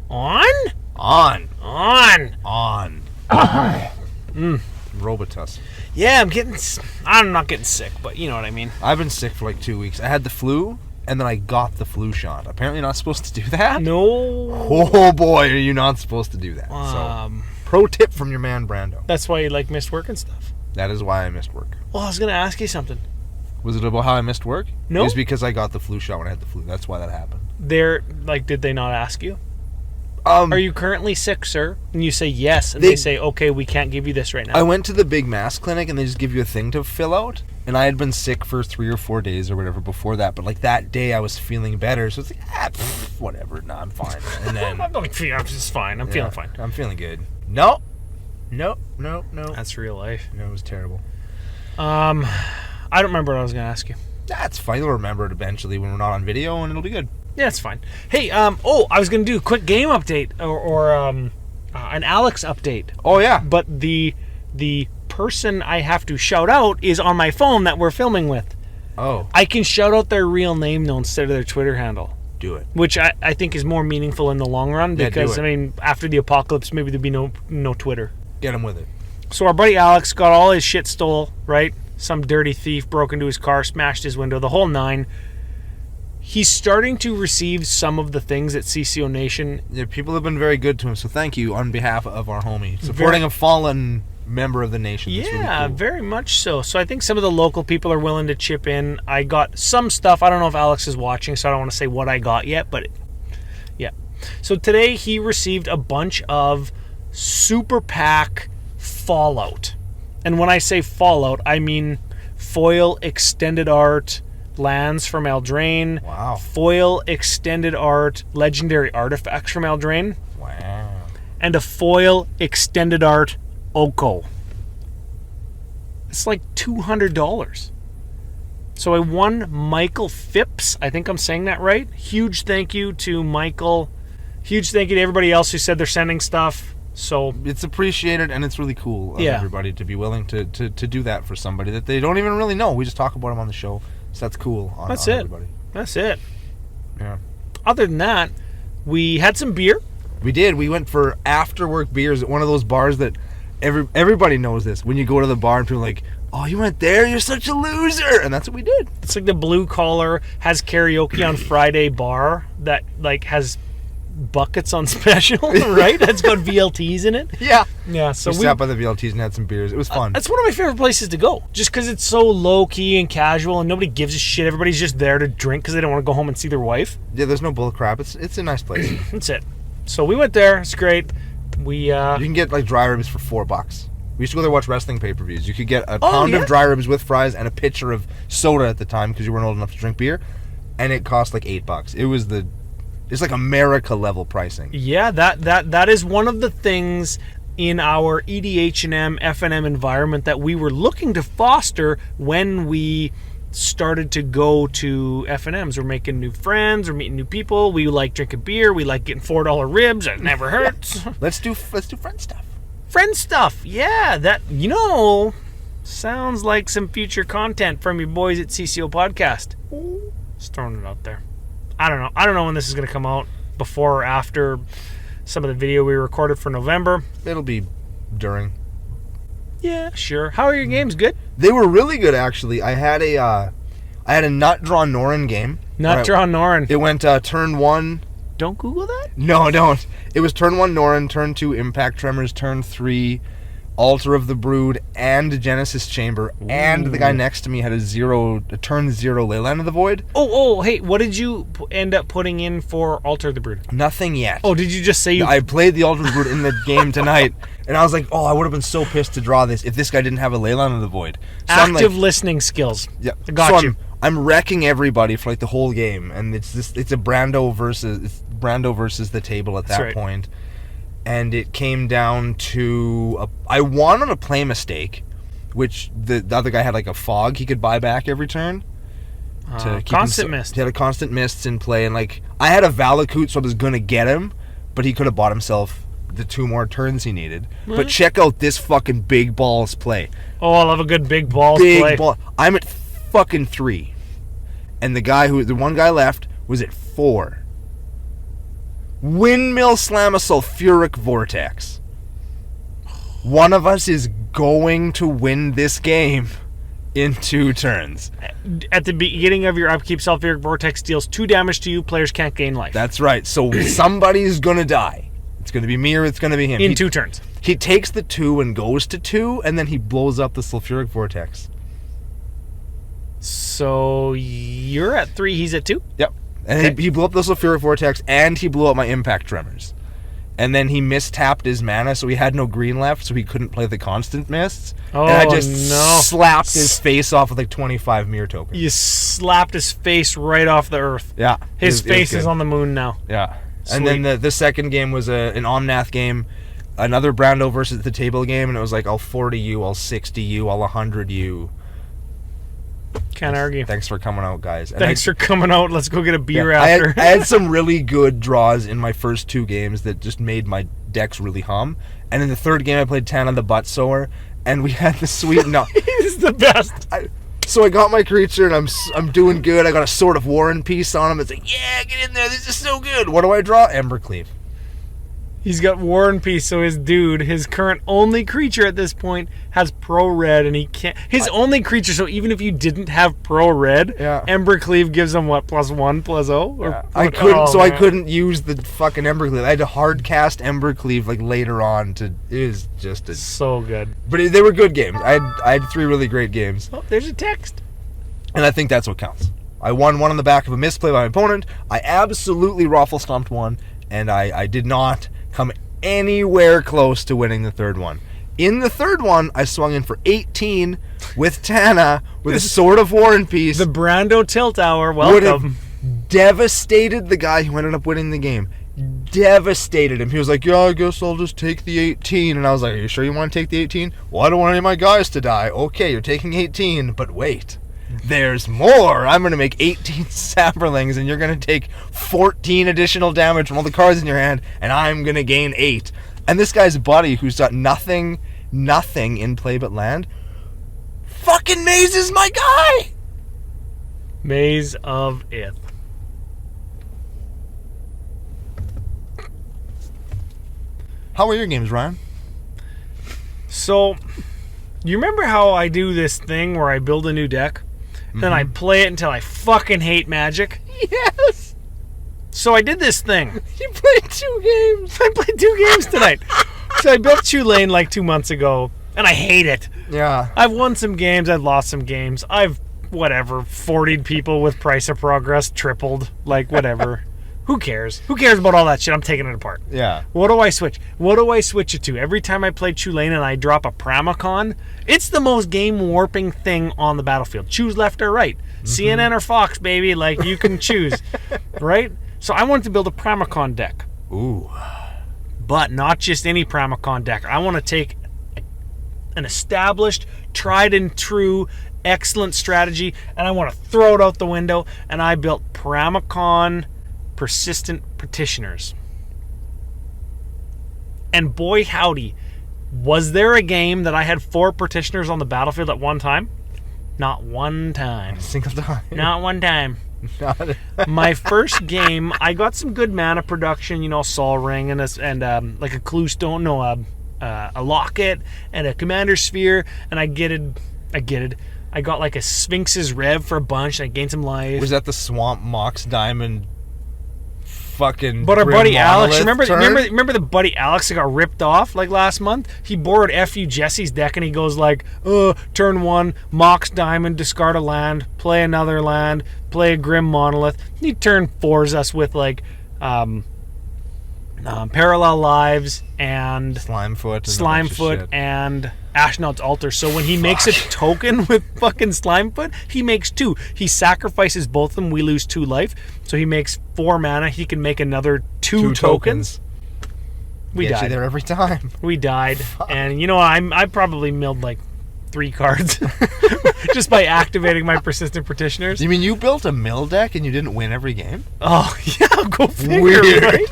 On? On. Robitussin. Yeah, I'm not getting sick, but you know what I mean. I've been sick for like 2 weeks. I had the flu, and then I got the flu shot. Apparently not supposed to do that. No. Oh boy, are you not supposed to do that. So, pro tip from your man Brando. That's why you missed work and stuff. That is why I missed work. Well, I was going to ask you something. Was it about how I missed work? No. It was because I got the flu shot when I had the flu. That's why that happened. Did they not ask you? Are you currently sick, sir? And you say yes, and they say, okay, we can't give you this right now. I went to the big mass clinic, and they just give you a thing to fill out. And I had been sick for 3 or 4 days or whatever before that. But, that day, I was feeling better. So it's like, whatever. No, I'm fine. And then... I'm just fine. I'm feeling fine. I'm feeling good. No. That's real life. No, it was terrible. I don't remember what I was going to ask you. That's fine. You'll remember it eventually when we're not on video, and it'll be good. Yeah, it's fine. Hey, I was going to do a quick game update or an Alex update. Oh, yeah. But the person I have to shout out is on my phone that we're filming with. Oh. I can shout out their real name, though, instead of their Twitter handle. Do it. Which I think is more meaningful in the long run because, after the apocalypse, maybe there'd be no Twitter. Get him with it. So our buddy Alex got all his shit stole, right? Some dirty thief broke into his car, smashed his window, the whole nine. He's starting to receive some of the things at CCO Nation. Yeah, people have been very good to him, so thank you on behalf of our homie. Supporting a fallen member of the nation. Yeah, really cool. Very much so. So I think some of the local people are willing to chip in. I got some stuff. I don't know if Alex is watching, so I don't want to say what I got yet, but yeah. So today he received a bunch of Super Pack Fallout. And when I say Fallout, I mean foil extended art lands from Eldraine. Wow. Foil extended art legendary artifacts from Eldraine. Wow. And a foil extended art Oko. It's like $200. So I won Michael Phipps. I think I'm saying that right. Huge thank you to Michael. Huge thank you to everybody else who said they're sending stuff. So it's appreciated, and it's really cool of everybody to be willing to do that for somebody that they don't even really know. We just talk about them on the show. So that's cool on everybody. That's it. Yeah. Other than that, we had some beer. We did. We went for after-work beers at one of those bars that everybody knows this. When you go to the bar and people are like, oh, you went there? You're such a loser. And that's what we did. It's like the Blue Collar has karaoke on Friday bar that has buckets on special, right? That's got VLTs in it. Yeah. So we sat by the VLTs and had some beers. It was fun. That's one of my favorite places to go, just because it's so low-key and casual and nobody gives a shit. Everybody's just there to drink because they don't want to go home and see their wife. Yeah, there's no bull crap. It's a nice place. That's it. So we went there. It's great. You can get dry ribs for $4. We used to go there and watch wrestling pay-per-views. You could get a pound of dry ribs with fries and a pitcher of soda at the time because you weren't old enough to drink beer, and it cost like $8. It's like America level pricing. Yeah, that is one of the things in our EDH&M, F&M environment that we were looking to foster when we started to go to F&Ms. We're making new friends, we're meeting new people, we like drinking beer, we like getting $4 ribs, it never hurts. Let's do friend stuff. Friend stuff, yeah, that, sounds like some future content from your boys at CCO Podcast. Just throwing it out there. I don't know when this is going to come out, before or after some of the video we recorded for November. It'll be during. Yeah, sure. How are your games? Good? They were really good, actually. I had a Nut Draw Norin game. Nut Draw Norin. It went turn 1. Don't Google that? No, don't. It was turn 1 Norin, turn 2 Impact Tremors, turn 3 Altar of the Brood and Genesis Chamber. Ooh. And the guy next to me had a turn 0 Leyline of the Void. Oh, hey, what did you end up putting in for Altar of the Brood? Nothing yet. Oh, did you just say you... I played the Altar of the Brood in the game tonight, and I was like, I would have been so pissed to draw this if this guy didn't have a Leyline of the Void. So active listening skills. Yeah. I got you. I'm wrecking everybody for the whole game, and it's a Brando versus the table at that point. And it came down to I won on a play mistake, which the other guy had a fog he could buy back every turn. To keep constant mist. He had a constant mists in play, and I had a Valakut, so I was gonna get him, but he could have bought himself the 2 more turns he needed. Mm-hmm. But check out this fucking big balls play. Oh, I love a good big balls play. Big ball. I'm at fucking 3, and the one guy left was at 4. Windmill slam a sulfuric vortex. One of us is going to win this game in 2 turns. At the beginning of your upkeep, sulfuric vortex deals 2 damage to you. Players can't gain life. That's right. So somebody's going to die. It's going to be me or it's going to be him. In 2 turns. He takes the 2 and goes to 2, and then he blows up the sulfuric vortex. So you're at 3, he's at 2? Yep. And he blew up the sulfuric vortex, and he blew up my impact tremors. And then he mistapped his mana, so he had no green left, so he couldn't play the constant mists. Oh, and I just no. slapped his face off with like 25 mirror tokens. You slapped his face right off the earth. Yeah. His face is on the moon now. Yeah. Sweet. And then the second game was an Omnath game, another Brando versus the table game, and it was like, I'll 40 you, I'll 60 you, I'll 100 you. Can't argue. Thanks for coming out, guys. And Thanks for coming out. Let's go get a beer after. I had some really good draws in my first 2 games that just made my decks really hum. And in the third game, I played Tana the Butt Sower, and we had the sweet... He's the best. So I got my creature, and I'm doing good. I got a Sword of War and Peace on him. It's like, yeah, get in there. This is so good. What do I draw? Embercleave. He's got War and Peace, so his dude, his current only creature at this point, has Pro Red, and he can't... His only creature, so even if you didn't have Pro Red, Embercleave gives him what, +1/+0? Yeah. I couldn't use the fucking Embercleave. I had to hard cast Embercleave like later on to... It was just so good. But they were good games. I had 3 really great games. Oh, there's a text. And I think that's what counts. I won one on the back of a misplay by my opponent. I absolutely raffle stomped one, and I did not come anywhere close to winning the third one. In the third one, I swung in for 18 with Tana with a Sword of War and Peace. The Brando Tilt Hour, would have welcome. Devastated the guy who ended up winning the game. Devastated him. He was like, yeah, I guess I'll just take the 18. And I was like, are you sure you want to take the 18? Well, I don't want any of my guys to die. Okay, you're taking 18, but wait. There's more. I'm going to make 18 Saberlings, and you're going to take 14 additional damage from all the cards in your hand, and I'm going to gain 8. And this guy's buddy, who's got nothing in play but land, fucking mazes my guy! Maze of Ith. How are your games, Ryan? So, you remember how I do this thing where I build a new deck? Then I play it until I fucking hate Magic? Yes! So I did this thing. You played 2 games. I played 2 games tonight. So I built Tulane like 2 months ago, and I hate it. Yeah. I've won some games, I've lost some games. I've, 40'd people with price of progress, tripled, like, whatever. Who cares? Who cares about all that shit? I'm taking it apart. Yeah. What do I switch? What do I switch it to? Every time I play Tulane and I drop a Pramicon, it's the most game-warping thing on the battlefield. Choose left or right. CNN or Fox, baby. Like, you can choose. Right? So I wanted to build a Pramicon deck. Ooh. But not just any Pramicon deck. I want to take an established, tried and true, excellent strategy, and I want to throw it out the window, and I built Pramicon Persistent Petitioners. And boy howdy, was there a game that I had 4 petitioners on the battlefield at one time? Not one time. Single time. Not one time. My first game, I got some good mana production, Sol Ring and like a Clue Stone, a Locket and a Commander Sphere, and I got like a Sphinx's Rev for a bunch, and I gained some life. Was that the Swamp Mox Diamond fucking... But our buddy Alex, remember turn? the buddy Alex that got ripped off like last month? He borrowed F.U. Jesse's deck, and he goes like, turn 1, Mox Diamond, discard a land, play another land, play a Grim Monolith. He turn 4s us with like Parallel Lives and Slimefoot and Ashnod's Altar. So when he makes a token with fucking Slimefoot, he makes 2. He sacrifices both of them. We lose 2 life. So he makes 4 mana. He can make another 2 tokens. We died. You there every time. We died. Fuck. And I probably milled like 3 cards just by activating my Persistent Petitioners. You mean you built a mill deck and you didn't win every game? Oh, yeah, go figure. Weird. Right?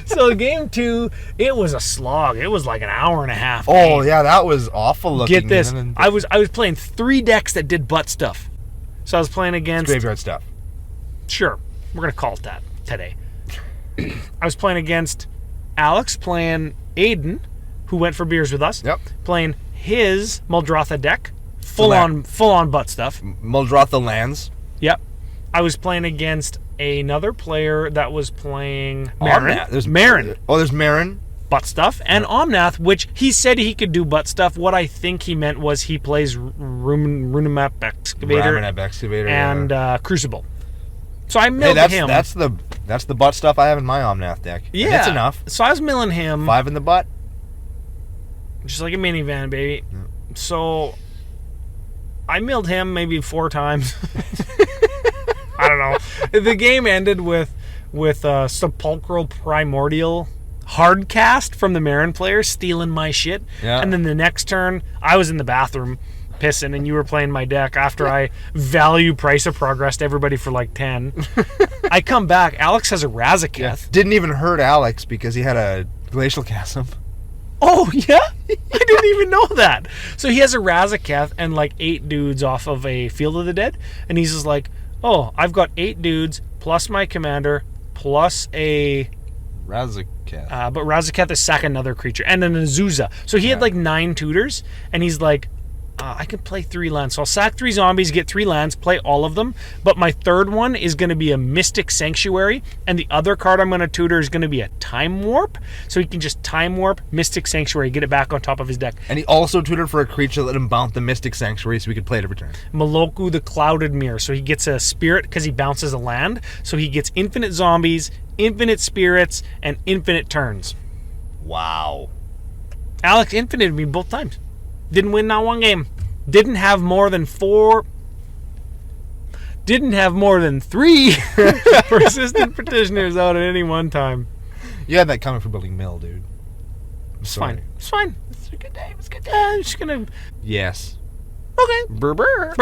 So game 2, it was a slog. It was like an hour and a half. Oh, yeah, that was awful looking. Get this. I was playing 3 decks that did butt stuff. So I was playing against... Graveyard stuff. Sure. We're going to call it that today. I was playing against Alex, playing Aiden, who went for beers with us. Yep. Playing his Muldrotha deck, full on butt stuff. Muldrotha lands. Yep. I was playing against another player that was playing Marin. There's Marin. Oh, there's Marin. Butt stuff. And Omnath, which he said he could do butt stuff. What I think he meant was he plays Runamap Excavator and Crucible. So I milled him. That's the butt stuff I have in my Omnath deck. Yeah. And it's enough. So I was milling him. 5 in the butt. Just like a minivan, baby. Yeah. So I milled him maybe 4 times. I don't know. The game ended with Sepulchral Primordial Hardcast from the Marin player stealing my shit. Yeah. And then the next turn, I was in the bathroom pissing, and you were playing my deck after I value price of progress to everybody for like 10. I come back. Alex has a Razaketh. Yeah. Didn't even hurt Alex because he had a Glacial Chasm. Oh, yeah? I didn't even know that. So he has a Razaketh and like 8 dudes off of a Field of the Dead. And he's just like, oh, I've got 8 dudes plus my commander plus a Razaketh. But Razaketh is sack another creature. And an Azusa. So he had like 9 tutors. And he's like, I can play 3 lands. So I'll sack 3 zombies, get 3 lands, play all of them. But my third one is going to be a Mystic Sanctuary. And the other card I'm going to tutor is going to be a Time Warp. So he can just Time Warp, Mystic Sanctuary, get it back on top of his deck. And he also tutored for a creature that let him bounce the Mystic Sanctuary so he could play it every turn. Maloku the Clouded Mirror. So he gets a Spirit because he bounces a land. So he gets infinite zombies, infinite spirits, and infinite turns. Wow. Alex infinited me both times. Didn't win not one game. Didn't have more than 4. Didn't have more than 3 persistent petitioners out at any one time. You had that coming from building mill, dude. It's fine. It's fine. It's a good day. It's a good day. I'm just gonna. Yes. Okay. Brr.